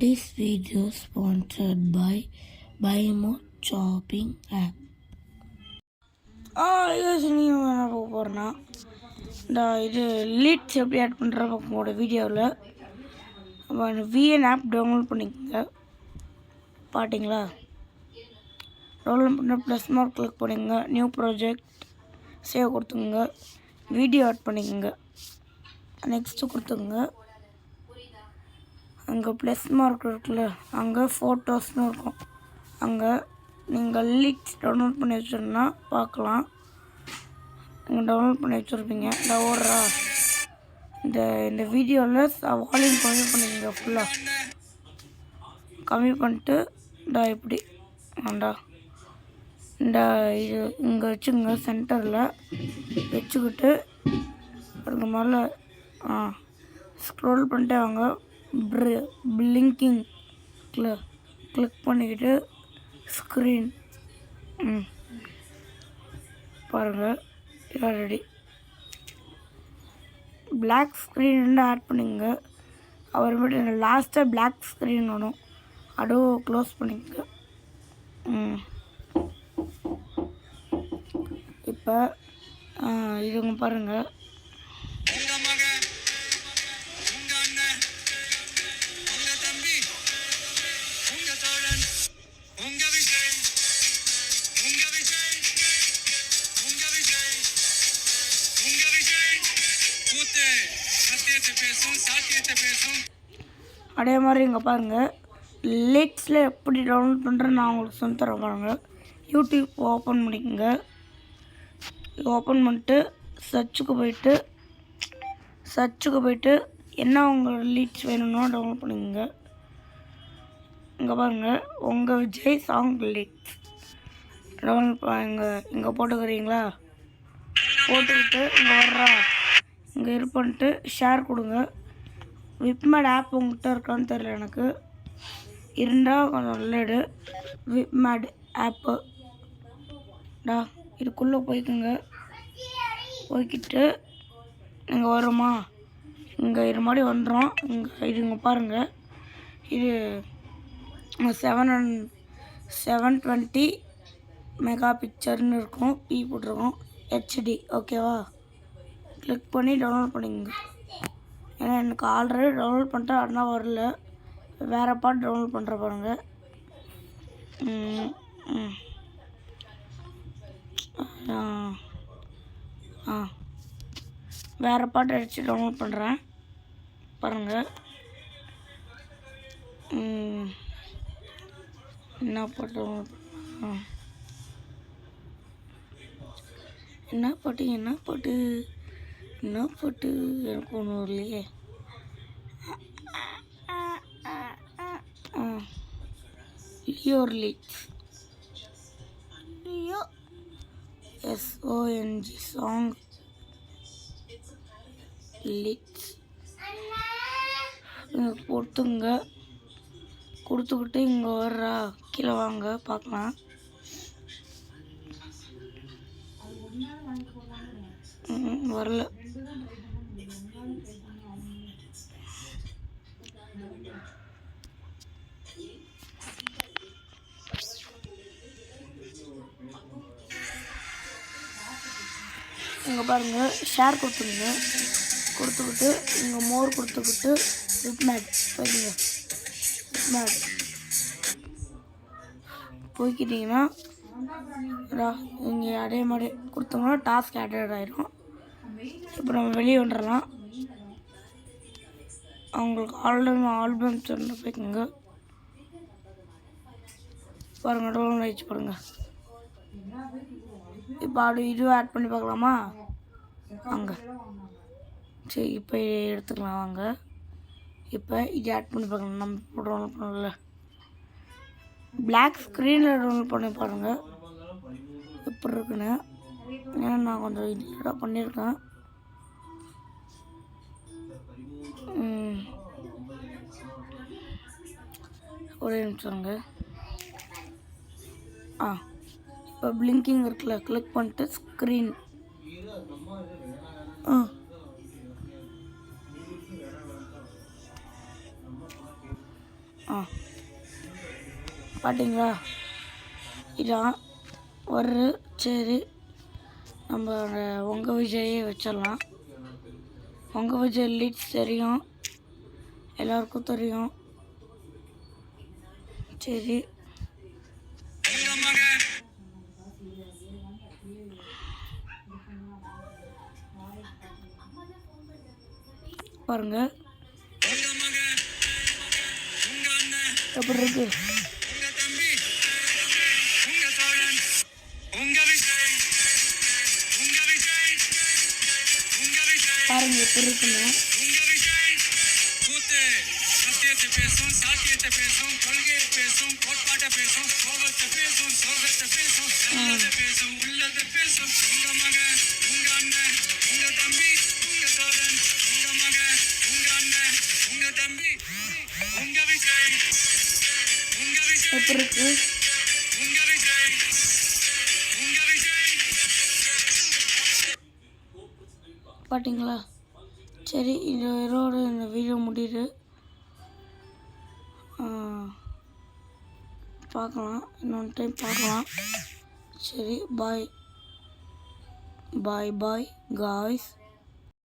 This video sponsored by Buymore Shopping app. நீங்கள் என்ன பார்க்க போகிறேன்னா இது லீட்ஸ் எப்படி ஆட் பண்ணுற பக்கமோட வீடியோவில் விஎன் ஆப் டவுன்லோட் பண்ணிக்கோங்க. பார்த்தீங்களா, டவுன்லோட் பண்ண ப்ளஸ் மார்க் கிளிக் பண்ணிக்கோங்க. நியூ ப்ராஜெக்ட் சேவ் கொடுத்துங்க. வீடியோ ஆட் பண்ணிக்கோங்க. நெக்ஸ்ட்டு கொடுத்துங்க. அங்கே ப்ளஸ் மார்க் இருக்குல்ல, அங்கே ஃபோட்டோஸ்னு இருக்கும். அங்கே நீங்கள் லீட்ஸ் டவுன்லோட் பண்ணி வச்சுருந்தா பார்க்கலாம். நீங்கள் டவுன்லோட் பண்ணி வச்சுருப்பீங்க. இந்த ஓடுறா இந்த வீடியோவில் வால்யூம் கம்மி பண்ணிக்கோங்க. ஃபுல்லாக கம்மி பண்ணிட்டு இப்படி வேண்டா இந்த இது இங்கே வச்சுங்க. சென்டரில் வச்சுக்கிட்டு அதுக்கு மேலே ஸ்க்ரோல் பண்ணிட்டே வாங்க. பிளிங்கிங் கிளிக் பண்ணிக்கிட்டு ஸ்க்ரீன் பாருங்கள், ரெடி. பிளாக் ஸ்க்ரீன் ஆட் பண்ணிங்க. அப்புறமேட்டு எனக்கு லாஸ்ட்டாக பிளாக் ஸ்க்ரீன் வரும், அதுவும் க்ளோஸ் பண்ணிங்க. இப்போ இதுங்க பாருங்கள், அதே மாதிரி இங்கே பாருங்கள் லீட்ஸில் எப்படி டவுன்லோட் பண்ணுறேன்னு நான் உங்களுக்கு சொல்லி தரேன். பாருங்கள், யூடியூப் ஓப்பன் பண்ணிக்கோங்க. ஓப்பன் பண்ணிட்டு சர்ச்சுக்கு போயிட்டு என்ன உங்கள் லீட்ஸ் வேணும்னா டவுன்லோட் பண்ணிக்கோங்க. இங்கே பாருங்கள், உங்கள் விஜய் சாங் லீட்ஸ் டவுன்லோட் இங்கே போட்டுக்கிறீங்களா? போட்டுக்கிட்டு இங்கே வர்றா, இங்கே இது பண்ணிட்டு ஷேர் கொடுங்க. விப்மேட் ஆப் உங்கள்கிட்ட இருக்கான்னு தெரியல, எனக்கு இருந்தால் கொஞ்சம் நல்லது. விப்மேட் ஆப்பு இதுக்குள்ளே போய்க்குங்க. போய்கிட்டு இங்கே வருமா, இங்கே இது மாதிரி வந்துடும். இங்கே பாருங்கள், இது 720 மெகா பிக்சர்னு இருக்கும். பி போட்டிருக்கோம், ஹெச்டி. ஓகேவா? கிளிக் பண்ணி டவுன்லோட் பண்ணிக்கோங்க. ஏன்னா எனக்கு ஆல்ரெடி டவுன்லோட் பண்ணிட்டேன், அதனால் வரல. வேறு பாட்டு டவுன்லோட் பண்ணுற பாருங்கள். வேறு பாட்டு அடித்து டவுன்லோட் பண்ணுறேன் பாருங்கள். என்ன பாட்டு டவுன்லோட் பண்ணுறேன்? என்ன பாட்டு எனக்கு ஒன்றும் இல்லையே. லியோ SONG சாங் லீட்ஸ் இங்கே கொடுத்துக்கிட்டு இங்கே வர்றா, கீழே வாங்க பார்க்கலாம். வரல. இங்கே பாருங்கள், ஷேர் கொடுத்துக்கிட்டு இங்கே மோர் கொடுத்துக்கிட்டு விப்மேட் போய்க்குங்க. விப்மேட் போய்க்கிட்டிங்கன்னா இங்கே அதே மாதிரி கொடுத்தோம்னா டாஸ்க் ஆடட் ஆகிடும். இப்போ நம்ம வெளியே வந்துடலாம். அவங்களுக்கு ஆல்பம் சொன்ன போய்க்குங்க. பாருங்கள், டவுன்லோட் ஆகிடுச்சு பாருங்கள். இப்போ இதுவும் ஆட் பண்ணி பார்க்கலாமா? அங்கே சரி, இப்போ எடுத்துக்கலாம் வாங்க. இப்போ இது ஆட் பண்ணி பார்க்கலாம். நம்ம இப்போ டவுன்லோட் பண்ணல, பிளாக் ஸ்க்ரீனில் டவுன்லோட் பண்ணி பாருங்கள் எப்படி இருக்குன்னு. ஏன்னா நான் கொஞ்சம் இதுதான் பண்ணியிருக்கேன். ஒரே நிமிஷங்க. இப்போ பிளிங்கிங் இருக்குல்ல, கிளிக் பண்ணிட்டு ஸ்க்ரீன் ஆ பார்த்தீங்களா, இதான் ஒரு. சரி, நம்ம உங்கள் விஜயை வச்சிடலாம். உங்கள் விஜய் லீட்ஸ் தெரியும், எல்லாருக்கும் தெரியும். சரி, பாருங்க எப்படி இருக்கு. பாருங்க எப்படி இருக்குன்னு. எப்படி இருக்கு பார்த்தீங்களா? சரி, இதோட இந்த வீடியோ முடியுது. பார்க்கலாம், இன்னொன்று டைம் பார்க்கலாம். சரி, பாய் பாய் பாய் காய்ஸ்.